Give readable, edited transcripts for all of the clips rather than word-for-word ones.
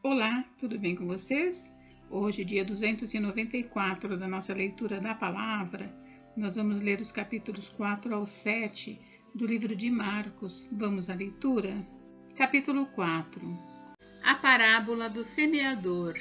Olá, tudo bem com vocês? Hoje, dia 294 da nossa leitura da palavra, nós vamos ler os capítulos 4 ao 7 do livro de Marcos. Vamos à leitura? Capítulo 4. A parábola do semeador.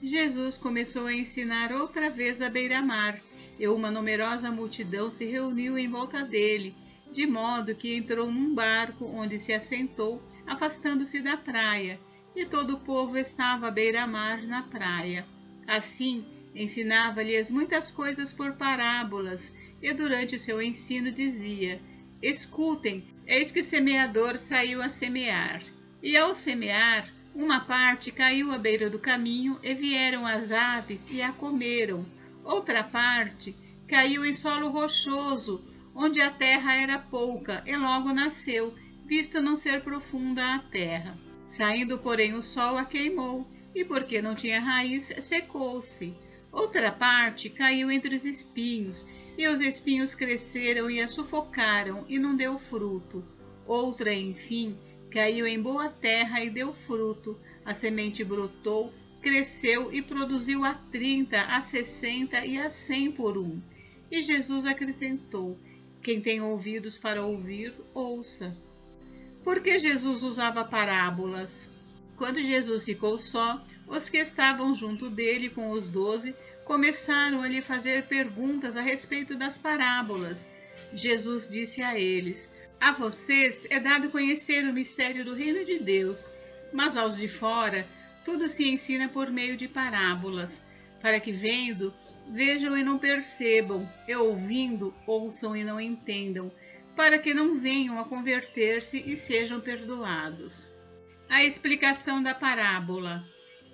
Jesus começou a ensinar outra vez à beira-mar, e uma numerosa multidão se reuniu em volta dele, de modo que entrou num barco onde se assentou, afastando-se da praia, e todo o povo estava à beira-mar na praia. Assim, ensinava-lhes muitas coisas por parábolas, e durante o seu ensino dizia: Escutem, eis que o semeador saiu a semear. E ao semear, uma parte caiu à beira do caminho, e vieram as aves e a comeram. Outra parte caiu em solo rochoso, onde a terra era pouca, e logo nasceu, visto não ser profunda a terra. Saindo, porém, o sol a queimou, e porque não tinha raiz, secou-se. Outra parte caiu entre os espinhos, e os espinhos cresceram e a sufocaram, e não deu fruto. Outra, enfim, caiu em boa terra e deu fruto. A semente brotou, cresceu e produziu a 30, a 60 e a 100 por um. E Jesus acrescentou: Quem tem ouvidos para ouvir, ouça. Por que Jesus usava parábolas? Quando Jesus ficou só, os que estavam junto dele com os 12 começaram a lhe fazer perguntas a respeito das parábolas. Jesus disse a eles: A vocês é dado conhecer o mistério do reino de Deus, mas aos de fora tudo se ensina por meio de parábolas, para que vendo, vejam e não percebam, e ouvindo, ouçam e não entendam, para que não venham a converter-se e sejam perdoados. A explicação da parábola.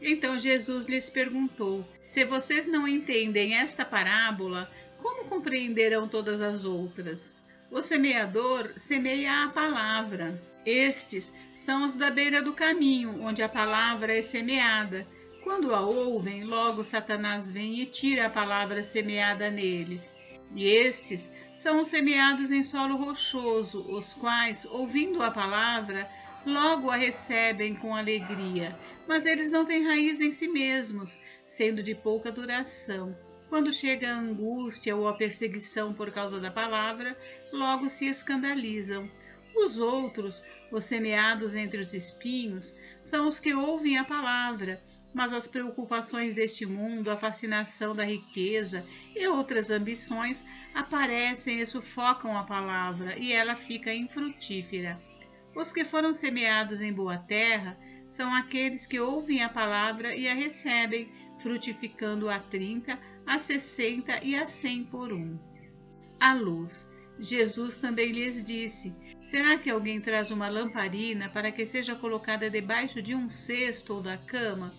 Então Jesus lhes perguntou: Se vocês não entendem esta parábola, como compreenderão todas as outras? O semeador semeia a palavra. Estes são os da beira do caminho, onde a palavra é semeada. Quando a ouvem, logo Satanás vem e tira a palavra semeada neles. E estes são os semeados em solo rochoso, os quais, ouvindo a palavra, logo a recebem com alegria, mas eles não têm raiz em si mesmos, sendo de pouca duração. Quando chega a angústia ou a perseguição por causa da palavra, logo se escandalizam. Os outros, os semeados entre os espinhos, são os que ouvem a palavra, mas as preocupações deste mundo, a fascinação da riqueza e outras ambições aparecem e sufocam a palavra, e ela fica infrutífera. Os que foram semeados em boa terra são aqueles que ouvem a palavra e a recebem, frutificando a 30, a 60 e a 100 por um. A luz. Jesus também lhes disse: Será que alguém traz uma lamparina para que seja colocada debaixo de um cesto ou da cama?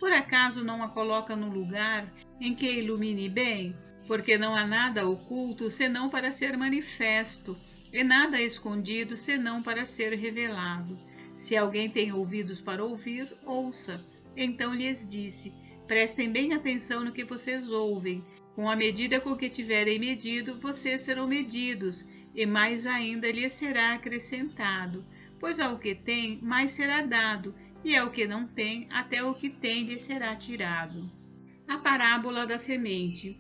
Por acaso não a coloca num lugar em que ilumine bem? Porque não há nada oculto senão para ser manifesto, e nada escondido senão para ser revelado. Se alguém tem ouvidos para ouvir, ouça. Então lhes disse: Prestem bem atenção no que vocês ouvem. Com a medida com que tiverem medido, vocês serão medidos, e mais ainda lhes será acrescentado. Pois ao que tem, mais será dado, e ao que não tem, até o que tem lhe será tirado. A parábola da semente.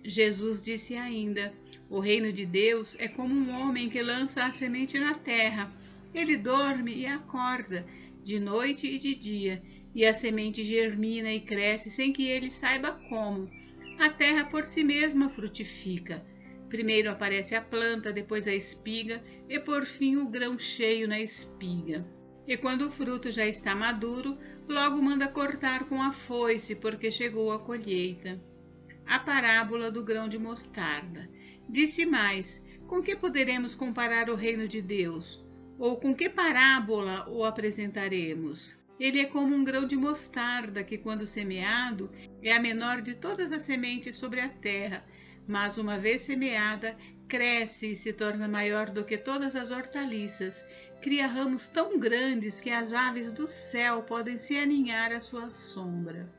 Jesus disse ainda: O reino de Deus é como um homem que lança a semente na terra. Ele dorme e acorda, de noite e de dia, e a semente germina e cresce sem que ele saiba como. A terra por si mesma frutifica. Primeiro aparece a planta, depois a espiga, e por fim o grão cheio na espiga. E quando o fruto já está maduro, logo manda cortar com a foice, porque chegou a colheita. A parábola do grão de mostarda. Disse mais: Com que poderemos comparar o reino de Deus? Ou com que parábola o apresentaremos? Ele é como um grão de mostarda que, quando semeado, é a menor de todas as sementes sobre a terra, mas uma vez semeada, cresce e se torna maior do que todas as hortaliças. Cria ramos tão grandes que as aves do céu podem se aninhar à sua sombra.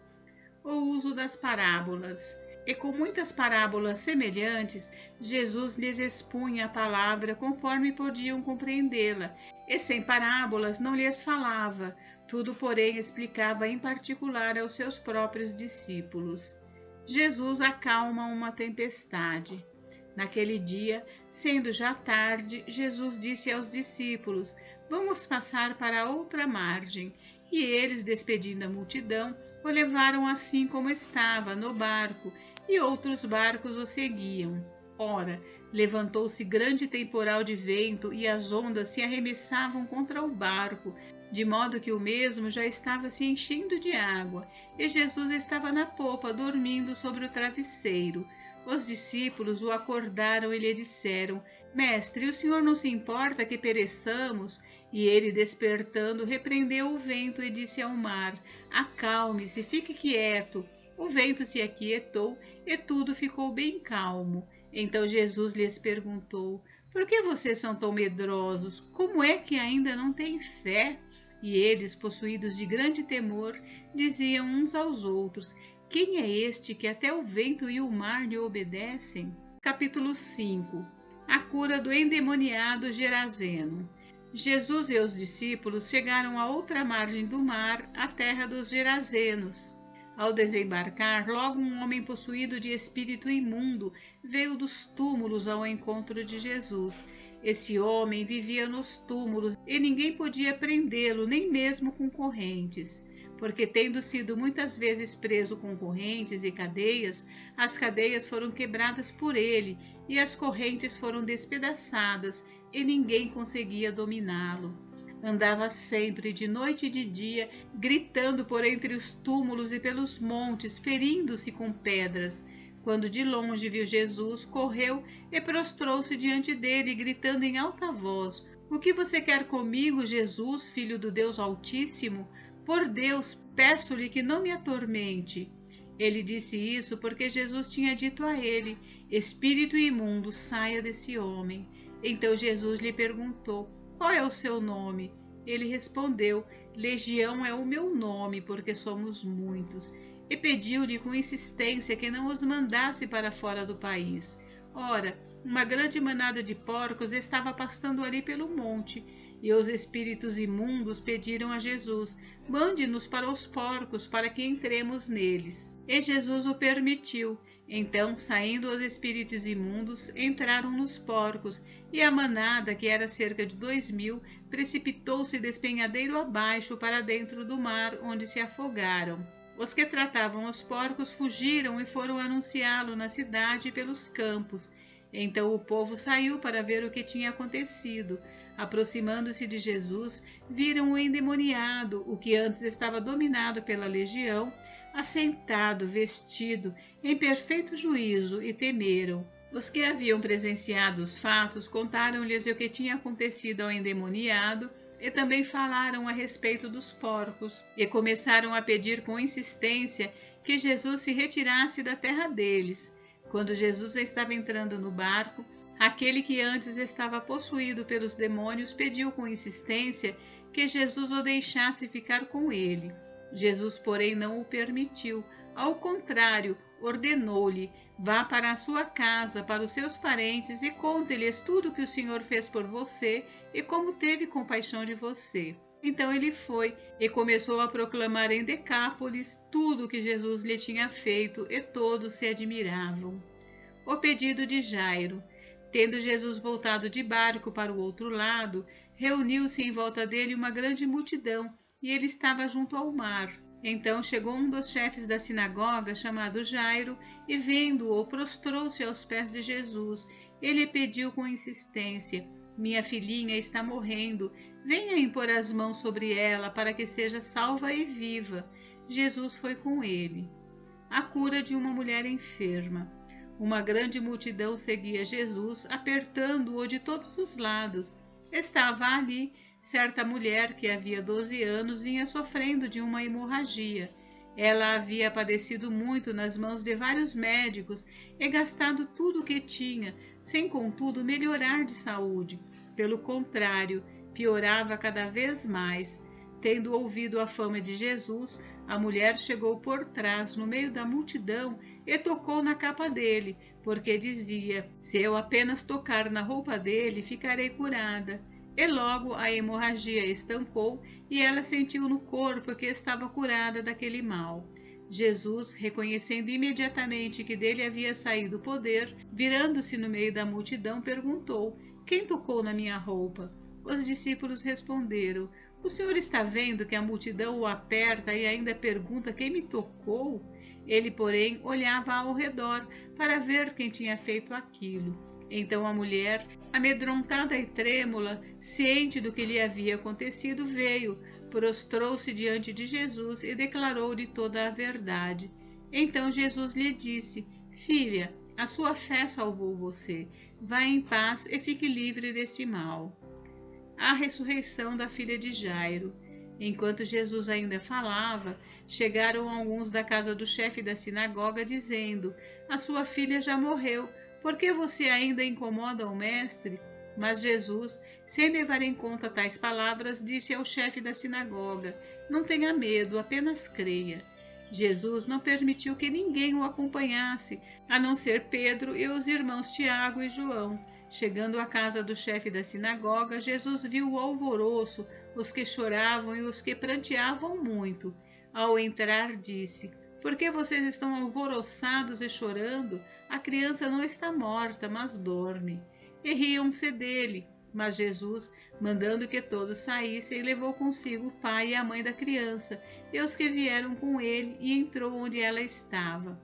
O uso das parábolas. E com muitas parábolas semelhantes, Jesus lhes expunha a palavra conforme podiam compreendê-la, e sem parábolas não lhes falava. Tudo, porém, explicava em particular aos seus próprios discípulos. Jesus acalma uma tempestade. Naquele dia, sendo já tarde, Jesus disse aos discípulos: Vamos passar para a outra margem. E eles, despedindo a multidão, o levaram assim como estava, no barco, e outros barcos o seguiam. Ora, levantou-se grande temporal de vento, e as ondas se arremessavam contra o barco, de modo que o mesmo já estava se enchendo de água, e Jesus estava na popa, dormindo sobre o travesseiro. Os discípulos o acordaram e lhe disseram: Mestre, o senhor não se importa que pereçamos? E ele, despertando, repreendeu o vento e disse ao mar: Acalme-se, fique quieto. O vento se aquietou e tudo ficou bem calmo. Então Jesus lhes perguntou: Por que vocês são tão medrosos? Como é que ainda não têm fé? E eles, possuídos de grande temor, diziam uns aos outros: Quem é este que até o vento e o mar lhe obedecem? Capítulo 5. A cura do endemoniado Gerazeno. Jesus e os discípulos chegaram à outra margem do mar, a terra dos Gerazenos. Ao desembarcar, logo um homem possuído de espírito imundo veio dos túmulos ao encontro de Jesus. Esse homem vivia nos túmulos e ninguém podia prendê-lo, nem mesmo com correntes, porque, tendo sido muitas vezes preso com correntes e cadeias, as cadeias foram quebradas por ele e as correntes foram despedaçadas e ninguém conseguia dominá-lo. Andava sempre, de noite e de dia, gritando por entre os túmulos e pelos montes, ferindo-se com pedras. Quando de longe viu Jesus, correu e prostrou-se diante dele, gritando em alta voz: O que você quer comigo, Jesus, Filho do Deus Altíssimo? Por Deus, peço-lhe que não me atormente. Ele disse isso porque Jesus tinha dito a ele: Espírito imundo, saia desse homem. Então Jesus lhe perguntou: Qual é o seu nome? Ele respondeu: Legião é o meu nome, porque somos muitos. E pediu-lhe com insistência que não os mandasse para fora do país. Ora, uma grande manada de porcos estava pastando ali pelo monte, e os espíritos imundos pediram a Jesus: Mande-nos para os porcos, para que entremos neles. E Jesus o permitiu. Então, saindo os espíritos imundos, entraram nos porcos, e a manada, que era cerca de 2.000, precipitou-se despenhadeiro abaixo para dentro do mar, onde se afogaram. Os que tratavam os porcos fugiram e foram anunciá-lo na cidade e pelos campos. Então o povo saiu para ver o que tinha acontecido. Aproximando-se de Jesus, viram o endemoniado, o que antes estava dominado pela legião, assentado, vestido, em perfeito juízo, e temeram. Os que haviam presenciado os fatos contaram-lhes o que tinha acontecido ao endemoniado e também falaram a respeito dos porcos, e começaram a pedir com insistência que Jesus se retirasse da terra deles. Quando Jesus estava entrando no barco, aquele que antes estava possuído pelos demônios pediu com insistência que Jesus o deixasse ficar com ele. Jesus, porém, não o permitiu. Ao contrário, ordenou-lhe: Vá para a sua casa, para os seus parentes, e conte-lhes tudo o que o Senhor fez por você e como teve compaixão de você. Então ele foi e começou a proclamar em Decápolis tudo o que Jesus lhe tinha feito, e todos se admiravam. O pedido de Jairo. Tendo Jesus voltado de barco para o outro lado, reuniu-se em volta dele uma grande multidão, e ele estava junto ao mar. Então chegou um dos chefes da sinagoga, chamado Jairo, e vendo-o, prostrou-se aos pés de Jesus. Ele pediu com insistência: Minha filhinha está morrendo, venha impor as mãos sobre ela para que seja salva e viva. Jesus foi com ele. A cura de uma mulher enferma. Uma grande multidão seguia Jesus, apertando-o de todos os lados. Estava ali certa mulher que havia 12 anos vinha sofrendo de uma hemorragia. Ela havia padecido muito nas mãos de vários médicos e gastado tudo o que tinha, sem contudo melhorar de saúde. Pelo contrário, piorava cada vez mais. Tendo ouvido a fama de Jesus, a mulher chegou por trás, no meio da multidão, e tocou na capa dele, porque dizia: Se eu apenas tocar na roupa dele, ficarei curada. E logo a hemorragia estancou, e ela sentiu no corpo que estava curada daquele mal. Jesus, reconhecendo imediatamente que dele havia saído o poder, virando-se no meio da multidão, perguntou: Quem tocou na minha roupa? Os discípulos responderam: O senhor está vendo que a multidão o aperta e ainda pergunta quem me tocou? Ele, porém, olhava ao redor para ver quem tinha feito aquilo. Então a mulher, amedrontada e trêmula, ciente do que lhe havia acontecido, veio, prostrou-se diante de Jesus e declarou-lhe toda a verdade. Então Jesus lhe disse: Filha, a sua fé salvou você. Vá em paz e fique livre deste mal. A ressurreição da filha de Jairo. Enquanto Jesus ainda falava, chegaram alguns da casa do chefe da sinagoga, dizendo: A sua filha já morreu. Por que você ainda incomoda o mestre? Mas Jesus, sem levar em conta tais palavras, disse ao chefe da sinagoga: Não tenha medo, apenas creia. Jesus não permitiu que ninguém o acompanhasse, a não ser Pedro e os irmãos Tiago e João. Chegando à casa do chefe da sinagoga, Jesus viu o alvoroço, os que choravam e os que pranteavam muito. Ao entrar, disse: Por que vocês estão alvoroçados e chorando? A criança não está morta, mas dorme. E riam-se dele. Mas Jesus, mandando que todos saíssem, levou consigo o pai e a mãe da criança, e os que vieram com ele, e entrou onde ela estava.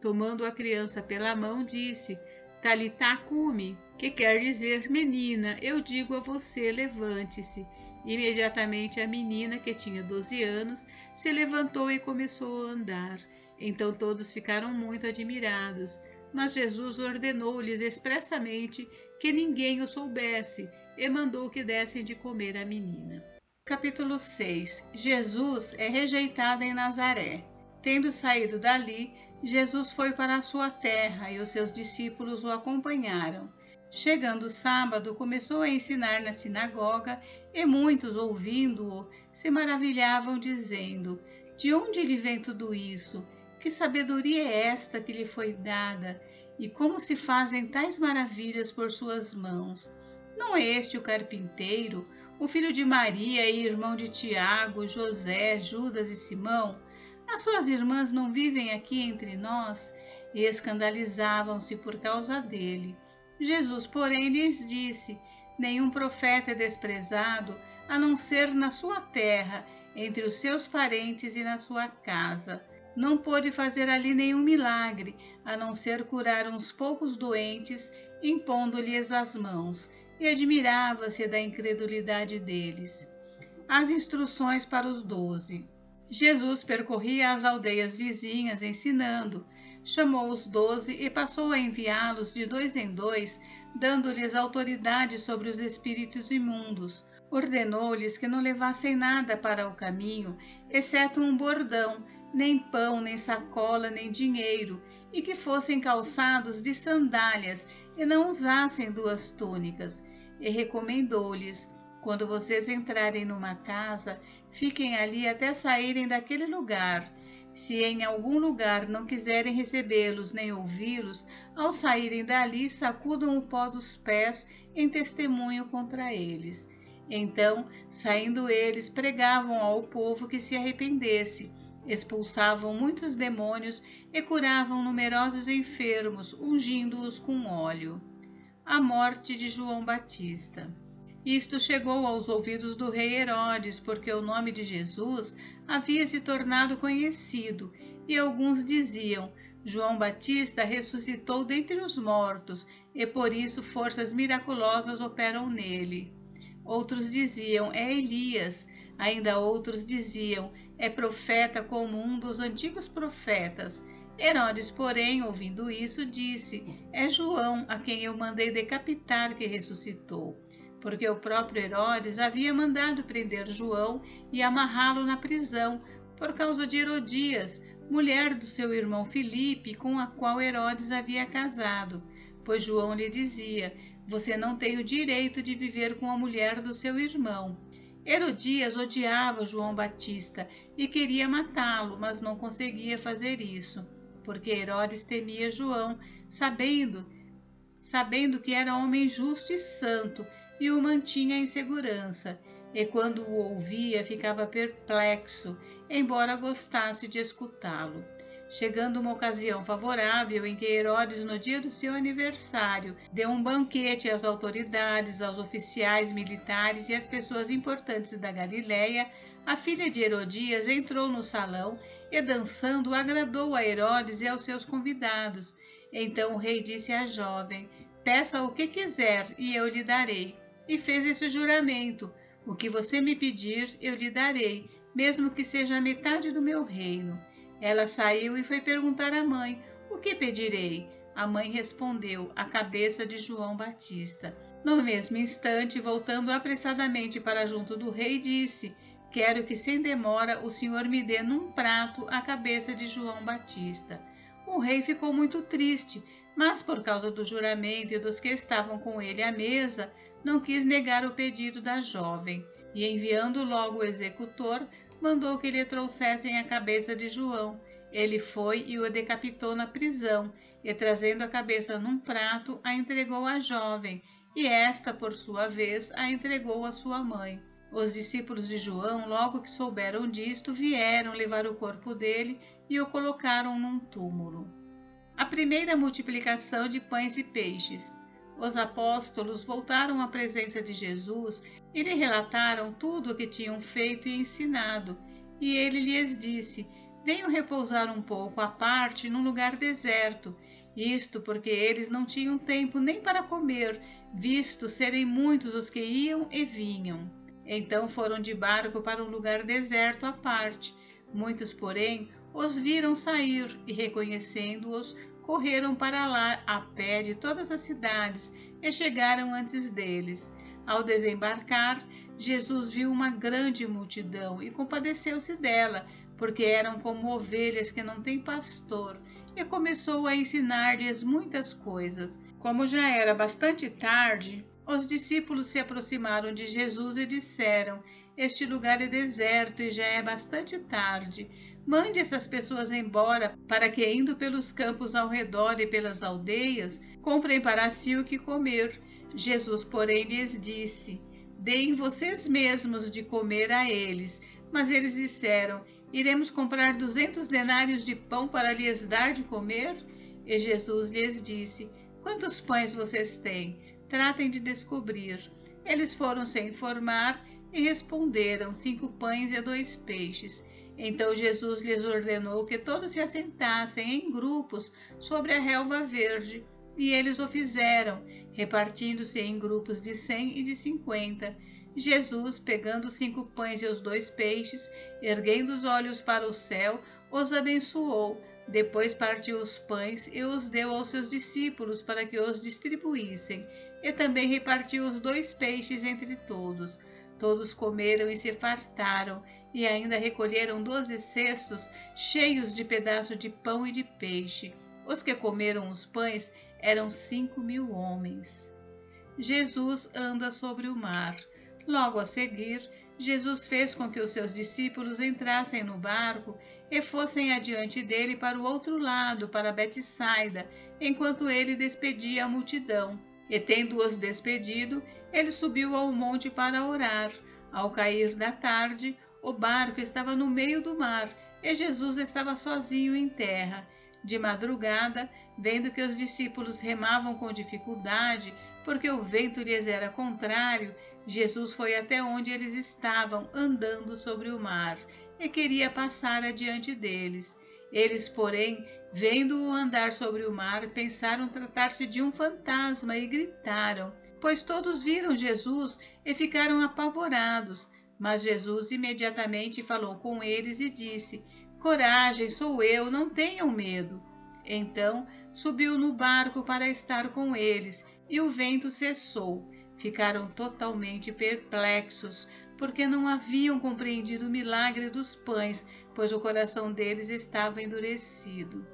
Tomando a criança pela mão, disse: Talitá cumi, que quer dizer: Menina, eu digo a você, levante-se. Imediatamente a menina, que tinha 12 anos, se levantou e começou a andar. Então todos ficaram muito admirados. Mas Jesus ordenou-lhes expressamente que ninguém o soubesse e mandou que dessem de comer à menina. Capítulo 6. Jesus é rejeitado em Nazaré. Tendo saído dali, Jesus foi para a sua terra e os seus discípulos o acompanharam. Chegando o sábado, começou a ensinar na sinagoga e muitos, ouvindo-o, se maravilhavam, dizendo: De onde lhe vem tudo isso? Que sabedoria é esta que lhe foi dada? E como se fazem tais maravilhas por suas mãos? Não é este o carpinteiro, o filho de Maria e irmão de Tiago, José, Judas e Simão? As suas irmãs não vivem aqui entre nós? E escandalizavam-se por causa dele. Jesus, porém, lhes disse: Nenhum profeta é desprezado, a não ser na sua terra, entre os seus parentes e na sua casa. Não pôde fazer ali nenhum milagre, a não ser curar uns poucos doentes, impondo-lhes as mãos, e admirava-se da incredulidade deles. As instruções para os 12. Jesus percorria as aldeias vizinhas ensinando. Chamou os 12 e passou a enviá-los de 2 em 2, dando-lhes autoridade sobre os espíritos imundos. Ordenou-lhes que não levassem nada para o caminho, exceto um bordão, nem pão, nem sacola, nem dinheiro, e que fossem calçados de sandálias e não usassem 2 túnicas. E recomendou-lhes: Quando vocês entrarem numa casa, fiquem ali até saírem daquele lugar. Se em algum lugar não quiserem recebê-los nem ouvi-los, ao saírem dali, sacudam o pó dos pés em testemunho contra eles. Então, saindo eles, pregavam ao povo que se arrependesse, expulsavam muitos demônios e curavam numerosos enfermos, ungindo-os com óleo. A morte de João Batista. Isto chegou aos ouvidos do rei Herodes, porque o nome de Jesus havia se tornado conhecido, e alguns diziam: João Batista ressuscitou dentre os mortos, e por isso forças miraculosas operam nele. Outros diziam: é Elias. Ainda outros diziam: é profeta como um dos antigos profetas. Herodes, porém, ouvindo isso, disse: é João, a quem eu mandei decapitar, que ressuscitou. Porque o próprio Herodes havia mandado prender João e amarrá-lo na prisão, por causa de Herodias, mulher do seu irmão Filipe, com a qual Herodes havia casado. Pois João lhe dizia: você não tem o direito de viver com a mulher do seu irmão. Herodias odiava João Batista e queria matá-lo, mas não conseguia fazer isso, porque Herodes temia João, sabendo que era homem justo e santo, e o mantinha em segurança. e quando o ouvia ficava perplexo, embora gostasse de escutá-lo. Chegando uma ocasião favorável em que Herodes, no dia do seu aniversário, deu um banquete às autoridades, aos oficiais militares e às pessoas importantes da Galiléia, a filha de Herodias entrou no salão e, dançando, agradou a Herodes e aos seus convidados. Então o rei disse à jovem: peça o que quiser e eu lhe darei. E fez esse juramento: o que você me pedir, eu lhe darei, mesmo que seja a metade do meu reino. Ela saiu e foi perguntar à mãe: o que pedirei? A mãe respondeu: a cabeça de João Batista. No mesmo instante, voltando apressadamente para junto do rei, disse: quero que sem demora o senhor me dê num prato a cabeça de João Batista. O rei ficou muito triste, mas por causa do juramento e dos que estavam com ele à mesa, não quis negar o pedido da jovem, e enviando logo o executor, mandou que lhe trouxessem a cabeça de João. Ele foi e o decapitou na prisão, e trazendo a cabeça num prato, a entregou à jovem, e esta, por sua vez, a entregou à sua mãe. Os discípulos de João, logo que souberam disto, vieram levar o corpo dele e o colocaram num túmulo. A primeira multiplicação de pães e peixes. Os apóstolos voltaram à presença de Jesus e lhe relataram tudo o que tinham feito e ensinado. E ele lhes disse: venham repousar um pouco à parte num lugar deserto. Isto porque eles não tinham tempo nem para comer, visto serem muitos os que iam e vinham. Então foram de barco para um lugar deserto à parte. Muitos, porém, os viram sair e, reconhecendo-os, correram para lá a pé de todas as cidades e chegaram antes deles. Ao desembarcar, Jesus viu uma grande multidão e compadeceu-se dela, porque eram como ovelhas que não têm pastor, e começou a ensinar-lhes muitas coisas. Como já era bastante tarde, os discípulos se aproximaram de Jesus e disseram: este lugar é deserto e já é bastante tarde. Mande essas pessoas embora, para que, indo pelos campos ao redor e pelas aldeias, comprem para si o que comer. Jesus, porém, lhes disse: deem vocês mesmos de comer a eles. Mas eles disseram: iremos comprar 200 denários de pão para lhes dar de comer? E Jesus lhes disse: quantos pães vocês têm? Tratem de descobrir. Eles foram se informar e responderam: 5 pães e 2 peixes. Então Jesus lhes ordenou que todos se assentassem em grupos sobre a relva verde, e eles o fizeram, repartindo-se em grupos de 100 e de 50. Jesus, pegando os 5 pães e os 2 peixes, erguendo os olhos para o céu, os abençoou. Depois partiu os pães e os deu aos seus discípulos para que os distribuíssem, e também repartiu os 2 peixes entre todos. Todos comeram e se fartaram, e ainda recolheram 12 cestos cheios de pedaços de pão e de peixe. Os que comeram os pães eram 5.000 homens. Jesus anda sobre o mar. Logo a seguir, Jesus fez com que os seus discípulos entrassem no barco e fossem adiante dele para o outro lado, para Betsaida, enquanto ele despedia a multidão. E tendo-os despedido, ele subiu ao monte para orar. Ao cair da tarde, o barco estava no meio do mar e Jesus estava sozinho em terra. De madrugada, vendo que os discípulos remavam com dificuldade, porque o vento lhes era contrário, Jesus foi até onde eles estavam, andando sobre o mar, e queria passar adiante deles. Eles, porém, vendo-o andar sobre o mar, pensaram tratar-se de um fantasma e gritaram, pois todos viram Jesus e ficaram apavorados. Mas Jesus imediatamente falou com eles e disse: coragem, sou eu, não tenham medo. Então subiu no barco para estar com eles, e o vento cessou. Ficaram totalmente perplexos, porque não haviam compreendido o milagre dos pães, pois o coração deles estava endurecido.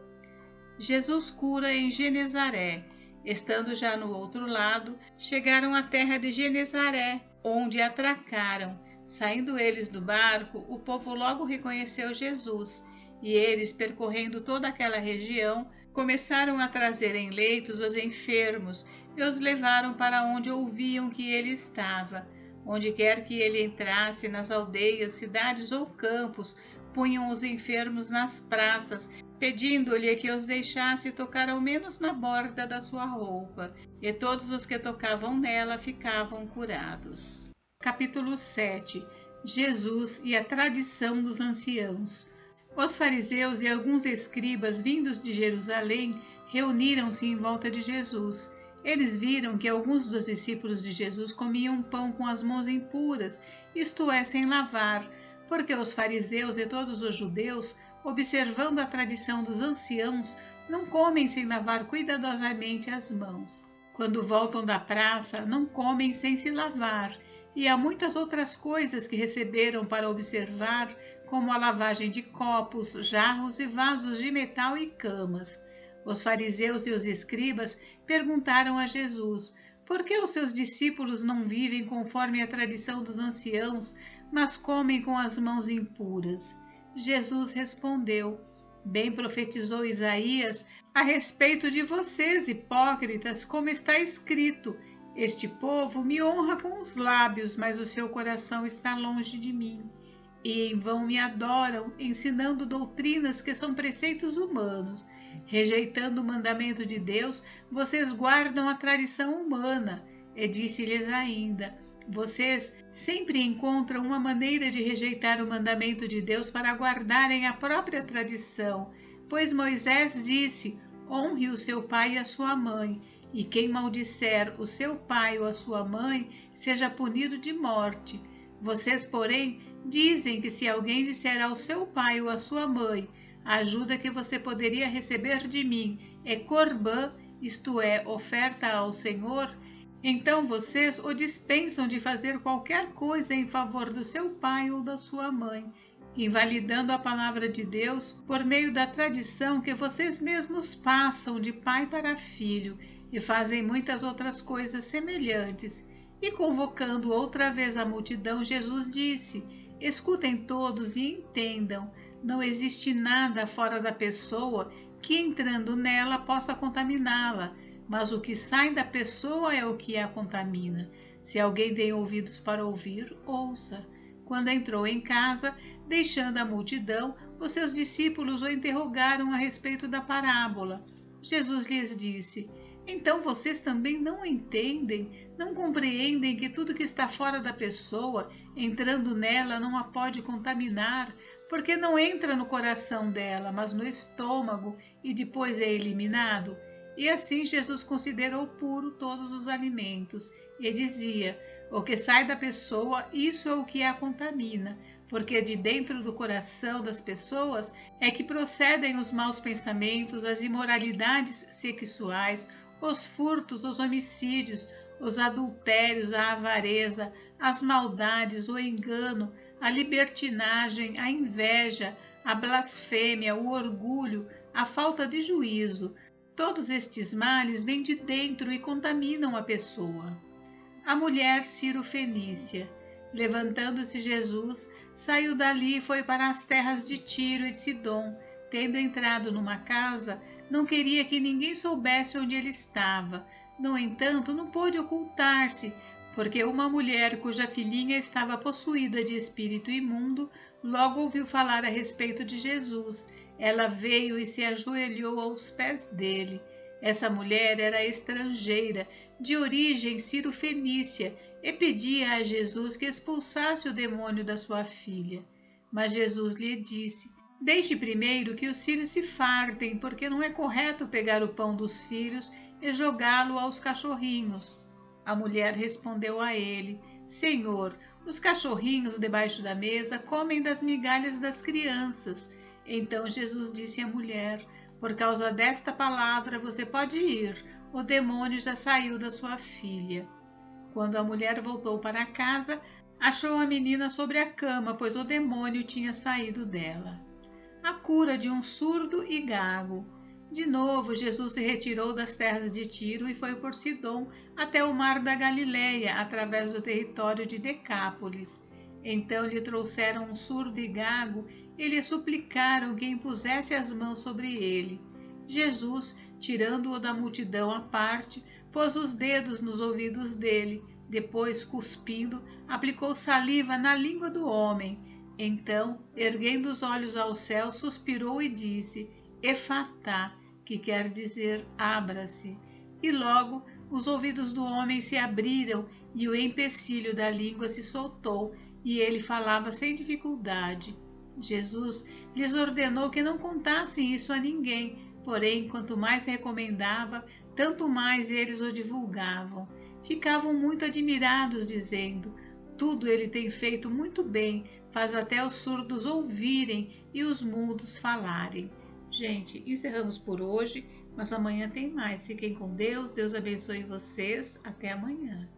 Jesus cura em Genezaré. Estando já no outro lado, chegaram à terra de Genezaré, onde atracaram. Saindo eles do barco, o povo logo reconheceu Jesus, e eles, percorrendo toda aquela região, começaram a trazer em leitos os enfermos e os levaram para onde ouviam que ele estava. Onde quer que ele entrasse, nas aldeias, cidades ou campos, punham os enfermos nas praças, pedindo-lhe que os deixasse tocar ao menos na borda da sua roupa, e todos os que tocavam nela ficavam curados. Capítulo 7. Jesus e a tradição dos anciãos. Os fariseus e alguns escribas vindos de Jerusalém reuniram-se em volta de Jesus. Eles viram que alguns dos discípulos de Jesus comiam pão com as mãos impuras, isto é, sem lavar, porque os fariseus e todos os judeus, observando a tradição dos anciãos, não comem sem lavar cuidadosamente as mãos. Quando voltam da praça, não comem sem se lavar, e há muitas outras coisas que receberam para observar, como a lavagem de copos, jarros e vasos de metal e camas. Os fariseus e os escribas perguntaram a Jesus: por que os seus discípulos não vivem conforme a tradição dos anciãos, mas comem com as mãos impuras? Jesus respondeu: bem profetizou Isaías a respeito de vocês, hipócritas, como está escrito: este povo me honra com os lábios, mas o seu coração está longe de mim. E em vão me adoram, ensinando doutrinas que são preceitos humanos. Rejeitando o mandamento de Deus, vocês guardam a tradição humana. E disse-lhes ainda: vocês sempre encontram uma maneira de rejeitar o mandamento de Deus para guardarem a própria tradição. Pois Moisés disse: honre o seu pai e a sua mãe, e quem maldisser o seu pai ou a sua mãe, seja punido de morte. Vocês, porém, dizem que se alguém disser ao seu pai ou à sua mãe: a ajuda que você poderia receber de mim é corbã, isto é, oferta ao Senhor, então vocês o dispensam de fazer qualquer coisa em favor do seu pai ou da sua mãe, invalidando a palavra de Deus por meio da tradição que vocês mesmos passam de pai para filho, e fazem muitas outras coisas semelhantes. E convocando outra vez a multidão, Jesus disse: escutem todos e entendam. Não existe nada fora da pessoa que, entrando nela, possa contaminá-la, mas o que sai da pessoa é o que a contamina. Se alguém tem ouvidos para ouvir, ouça. Quando entrou em casa, deixando a multidão, os seus discípulos o interrogaram a respeito da parábola. Jesus lhes disse: então vocês também não entendem, não compreendem que tudo que está fora da pessoa, entrando nela, não a pode contaminar, porque não entra no coração dela, mas no estômago, e depois é eliminado? E assim Jesus considerou puro todos os alimentos, e dizia: o que sai da pessoa, isso é o que a contamina, porque de dentro do coração das pessoas é que procedem os maus pensamentos, as imoralidades sexuais, os furtos, os homicídios, os adultérios, a avareza, as maldades, o engano, a libertinagem, a inveja, a blasfêmia, o orgulho, a falta de juízo. Todos estes males vêm de dentro e contaminam a pessoa. A mulher Ciro-fenícia. Levantando-se Jesus, saiu dali e foi para as terras de Tiro e de Sidom. Tendo entrado numa casa, não queria que ninguém soubesse onde ele estava. No entanto, não pôde ocultar-se, porque uma mulher cuja filhinha estava possuída de espírito imundo, logo ouviu falar a respeito de Jesus. Ela veio e se ajoelhou aos pés dele. Essa mulher era estrangeira, de origem Ciro-fenícia, e pedia a Jesus que expulsasse o demônio da sua filha. Mas Jesus lhe disse: deixe primeiro que os filhos se fartem, porque não é correto pegar o pão dos filhos e jogá-lo aos cachorrinhos. A mulher respondeu a ele: Senhor, os cachorrinhos debaixo da mesa comem das migalhas das crianças. Então Jesus disse à mulher: por causa desta palavra você pode ir, o demônio já saiu da sua filha. Quando a mulher voltou para casa, achou a menina sobre a cama, pois o demônio tinha saído dela. A cura de um surdo e gago. De novo, Jesus se retirou das terras de Tiro e foi por Sidom até o mar da Galileia, através do território de Decápolis. Então lhe trouxeram um surdo e gago e lhe suplicaram que impusesse as mãos sobre ele. Jesus, tirando-o da multidão à parte, pôs os dedos nos ouvidos dele, Depois, cuspindo, aplicou saliva na língua do homem. Então, erguendo os olhos ao céu, suspirou e disse: Efatá, que quer dizer abra-se. E logo os ouvidos do homem se abriram e o empecilho da língua se soltou, e ele falava sem dificuldade. Jesus lhes ordenou que não contassem isso a ninguém, porém, quanto mais recomendava, tanto mais eles o divulgavam. Ficavam muito admirados, dizendo: Tudo ele tem feito muito bem, faz até os surdos ouvirem e os mudos falarem. Gente, encerramos por hoje, mas amanhã tem mais. Fiquem com Deus, Deus abençoe vocês. Até amanhã.